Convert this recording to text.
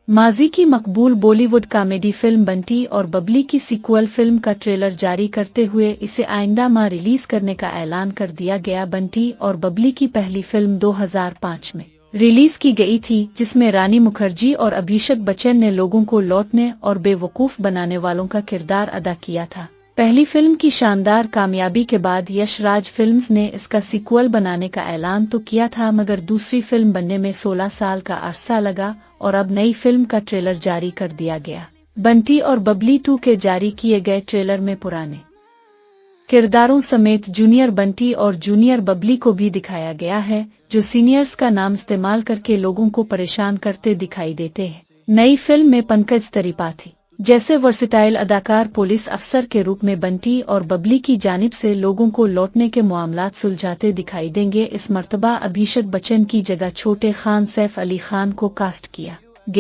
माजी की मकबूल Bollywood comedy film Bunty और बबली की सीक्वल फिल्म का ट्रेलर जारी करते हुए इसे आइंदा माह रिलीज करने का ऐलान कर दिया गया। बंटी और बबली की पहली फिल्म 2005 में रिलीज की गई थी, जिसमें रानी मुखर्जी और अभिषेक बच्चन ने लोगों को लौटने और बेवकूफ बनाने वालों का किरदार अदा किया था। पहली फिल्म की शानदार कामयाबी के बाद यश राज फिल्म्स ने इसका सीक्वल बनाने का ऐलान तो किया था, मगर दूसरी फिल्म बनने में 16 साल का अरसा लगा और अब नई फिल्म का ट्रेलर जारी कर दिया गया। बंटी और बबली 2 के जारी किए गए ट्रेलर में पुराने किरदारों समेत जूनियर बंटी और जूनियर बबली को भी दिखाया गया है, जो सीनियर्स का नाम इस्तेमाल करके लोगों को परेशान करते दिखाई देते हैं। नई फिल्म में पंकज त्रिपाठी जैसे वर्सेटाइल अदाकार पुलिस अफसर के रूप में बंटी और बबली की जानिब से लोगों को लौटने के मामलात सुलझाते दिखाई देंगे। इस मर्तबा अभिषेक बच्चन की जगह छोटे खान सैफ अली खान को कास्ट किया गया।